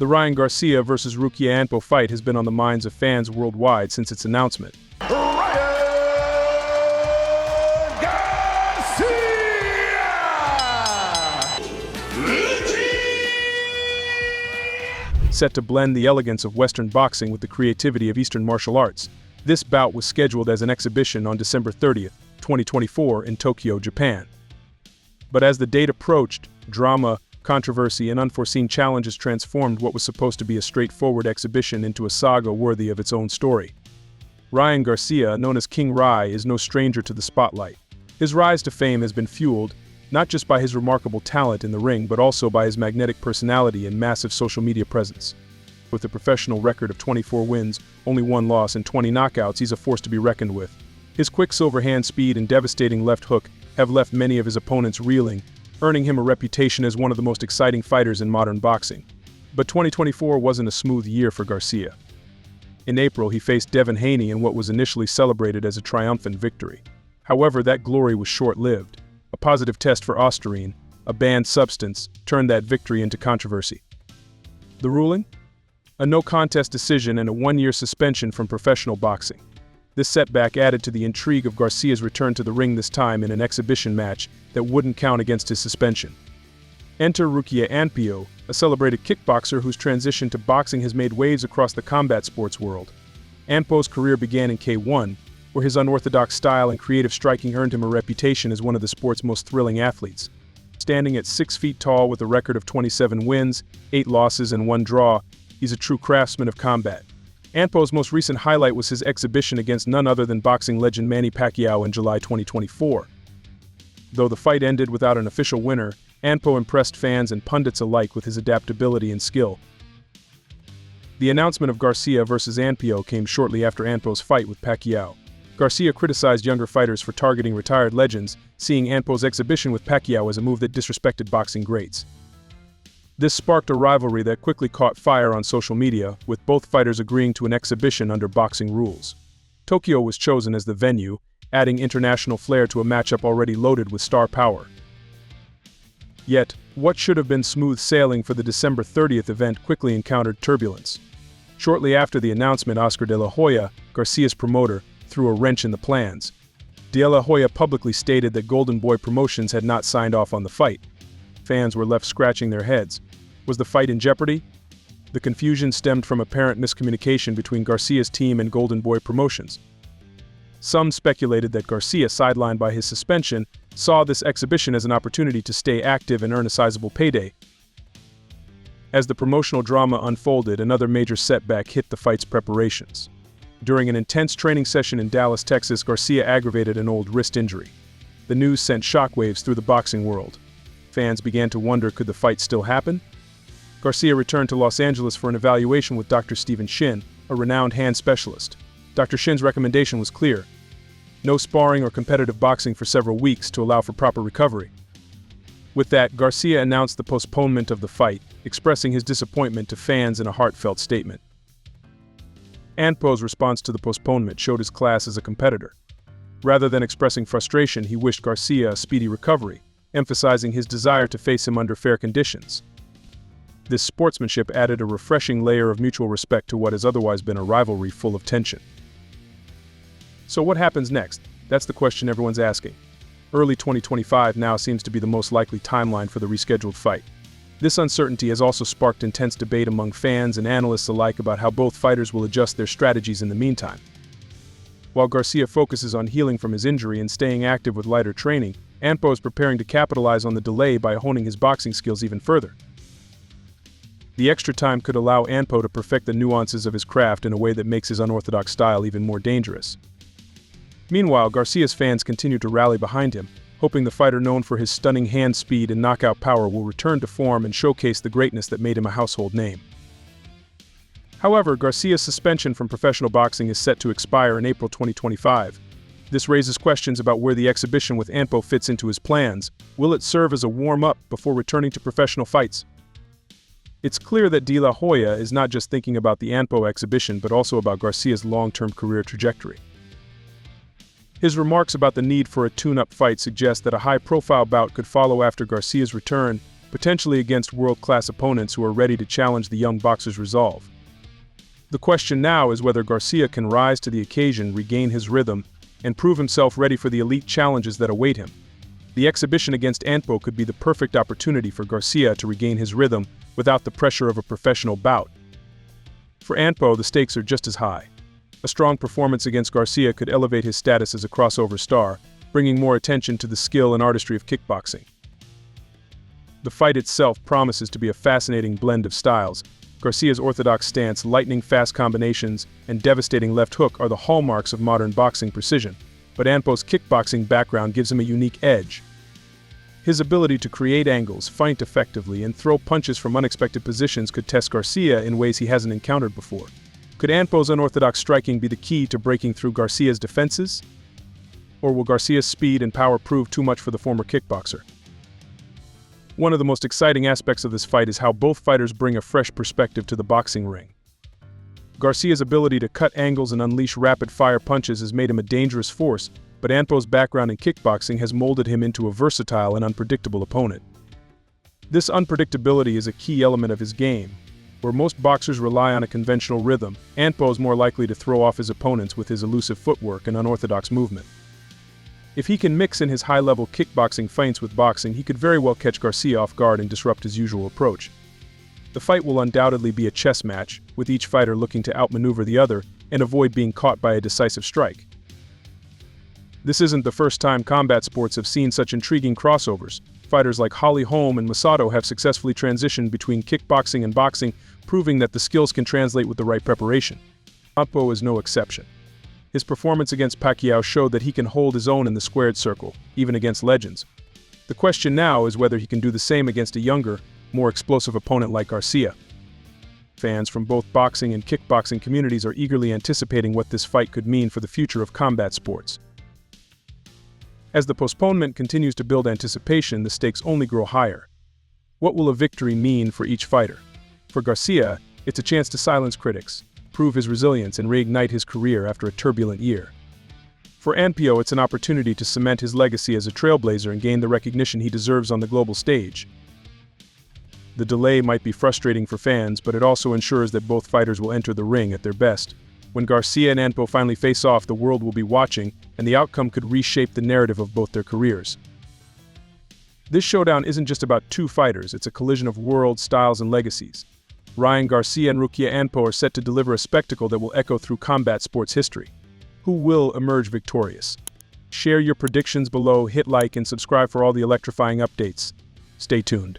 The Ryan Garcia vs. Rukiya Anpo fight has been on the minds of fans worldwide since its announcement. Set to blend the elegance of Western boxing with the creativity of Eastern martial arts, this bout was scheduled as an exhibition on December 30th, 2024 in Tokyo, Japan. But as the date approached, drama, controversy, and unforeseen challenges transformed what was supposed to be a straightforward exhibition into a saga worthy of its own story. Ryan Garcia, known as King Rai, is no stranger to the spotlight. His rise to fame has been fueled not just by his remarkable talent in the ring, but also by his magnetic personality and massive social media presence. With a professional record of 24 wins, only 1 loss, and 20 knockouts, he's a force to be reckoned with. His quicksilver hand speed and devastating left hook have left many of his opponents reeling, earning him a reputation as one of the most exciting fighters in modern boxing. But 2024 wasn't a smooth year for Garcia. In April, he faced Devin Haney in what was initially celebrated as a triumphant victory. However, that glory was short-lived. A positive test for ostarine, a banned substance, turned that victory into controversy. The ruling? A no-contest decision and a 1-year suspension from professional boxing. This setback added to the intrigue of Garcia's return to the ring, this time in an exhibition match that wouldn't count against his suspension. Enter Rukiya Anpo, a celebrated kickboxer whose transition to boxing has made waves across the combat sports world. Anpo's career began in K1, where his unorthodox style and creative striking earned him a reputation as one of the sport's most thrilling athletes. Standing at 6 feet tall with a record of 27 wins, 8 losses, and 1 draw, he's a true craftsman of combat. Anpo's most recent highlight was his exhibition against none other than boxing legend Manny Pacquiao in July 2024. Though the fight ended without an official winner, Anpo impressed fans and pundits alike with his adaptability and skill. The announcement of Garcia vs. Anpo came shortly after Anpo's fight with Pacquiao. Garcia criticized younger fighters for targeting retired legends, seeing Anpo's exhibition with Pacquiao as a move that disrespected boxing greats. This sparked a rivalry that quickly caught fire on social media, with both fighters agreeing to an exhibition under boxing rules. Tokyo was chosen as the venue, adding international flair to a matchup already loaded with star power. Yet, what should have been smooth sailing for the December 30th event quickly encountered turbulence. Shortly after the announcement, Oscar de la Hoya, Garcia's promoter, threw a wrench in the plans. De La Hoya publicly stated that Golden Boy Promotions had not signed off on the fight. Fans were left scratching their heads. Was the fight in jeopardy? The confusion stemmed from apparent miscommunication between Garcia's team and Golden Boy Promotions. Some speculated that Garcia, sidelined by his suspension, saw this exhibition as an opportunity to stay active and earn a sizable payday. As the promotional drama unfolded, another major setback hit the fight's preparations. During an intense training session in Dallas, Texas, Garcia aggravated an old wrist injury. The news sent shockwaves through the boxing world. Fans began to wonder, could the fight still happen? Garcia returned to Los Angeles for an evaluation with Dr. Stephen Shin, a renowned hand specialist. Dr. Shin's recommendation was clear: no sparring or competitive boxing for several weeks to allow for proper recovery. With that, Garcia announced the postponement of the fight, expressing his disappointment to fans in a heartfelt statement. Anpo's response to the postponement showed his class as a competitor. Rather than expressing frustration, he wished Garcia a speedy recovery, emphasizing his desire to face him under fair conditions. This sportsmanship added a refreshing layer of mutual respect to what has otherwise been a rivalry full of tension. So what happens next? That's the question everyone's asking. Early 2025 now seems to be the most likely timeline for the rescheduled fight. This uncertainty has also sparked intense debate among fans and analysts alike about how both fighters will adjust their strategies in the meantime. While Garcia focuses on healing from his injury and staying active with lighter training, Anpo is preparing to capitalize on the delay by honing his boxing skills even further. The extra time could allow Anpo to perfect the nuances of his craft in a way that makes his unorthodox style even more dangerous. Meanwhile, Garcia's fans continue to rally behind him, hoping the fighter known for his stunning hand speed and knockout power will return to form and showcase the greatness that made him a household name. However, Garcia's suspension from professional boxing is set to expire in April 2025. This raises questions about where the exhibition with Anpo fits into his plans. Will it serve as a warm-up before returning to professional fights? It's clear that De La Hoya is not just thinking about the Anpo exhibition, but also about Garcia's long-term career trajectory. His remarks about the need for a tune-up fight suggest that a high-profile bout could follow after Garcia's return, potentially against world-class opponents who are ready to challenge the young boxer's resolve. The question now is whether Garcia can rise to the occasion, regain his rhythm, and prove himself ready for the elite challenges that await him. The exhibition against Anpo could be the perfect opportunity for Garcia to regain his rhythm without the pressure of a professional bout. For Anpo, the stakes are just as high. A strong performance against Garcia could elevate his status as a crossover star, bringing more attention to the skill and artistry of kickboxing. The fight itself promises to be a fascinating blend of styles. Garcia's orthodox stance, lightning-fast combinations, and devastating left hook are the hallmarks of modern boxing precision, but Anpo's kickboxing background gives him a unique edge. His ability to create angles, feint effectively, and throw punches from unexpected positions could test Garcia in ways he hasn't encountered before. Could Anpo's unorthodox striking be the key to breaking through Garcia's defenses? Or will Garcia's speed and power prove too much for the former kickboxer? One of the most exciting aspects of this fight is how both fighters bring a fresh perspective to the boxing ring. Garcia's ability to cut angles and unleash rapid-fire punches has made him a dangerous force, but Anpo's background in kickboxing has molded him into a versatile and unpredictable opponent. This unpredictability is a key element of his game. Where most boxers rely on a conventional rhythm, Anpo is more likely to throw off his opponents with his elusive footwork and unorthodox movement. If he can mix in his high-level kickboxing feints with boxing, he could very well catch Garcia off guard and disrupt his usual approach. The fight will undoubtedly be a chess match, with each fighter looking to outmaneuver the other and avoid being caught by a decisive strike. This isn't the first time combat sports have seen such intriguing crossovers. Fighters like Holly Holm and Masato have successfully transitioned between kickboxing and boxing, proving that the skills can translate with the right preparation. Anpo is no exception. His performance against Pacquiao showed that he can hold his own in the squared circle, even against legends. The question now is whether he can do the same against a younger, more explosive opponent like Garcia. Fans from both boxing and kickboxing communities are eagerly anticipating what this fight could mean for the future of combat sports. As the postponement continues to build anticipation, the stakes only grow higher. What will a victory mean for each fighter? For Garcia, it's a chance to silence critics, prove his resilience, and reignite his career after a turbulent year. For Anpo, it's an opportunity to cement his legacy as a trailblazer and gain the recognition he deserves on the global stage. The delay might be frustrating for fans, but it also ensures that both fighters will enter the ring at their best. When Garcia and Anpo finally face off, the world will be watching, and the outcome could reshape the narrative of both their careers. This showdown isn't just about two fighters, it's a collision of worlds, styles, and legacies. Ryan Garcia and Rukiya Anpo are set to deliver a spectacle that will echo through combat sports history. Who will emerge victorious? Share your predictions below, hit like, and subscribe for all the electrifying updates. Stay tuned.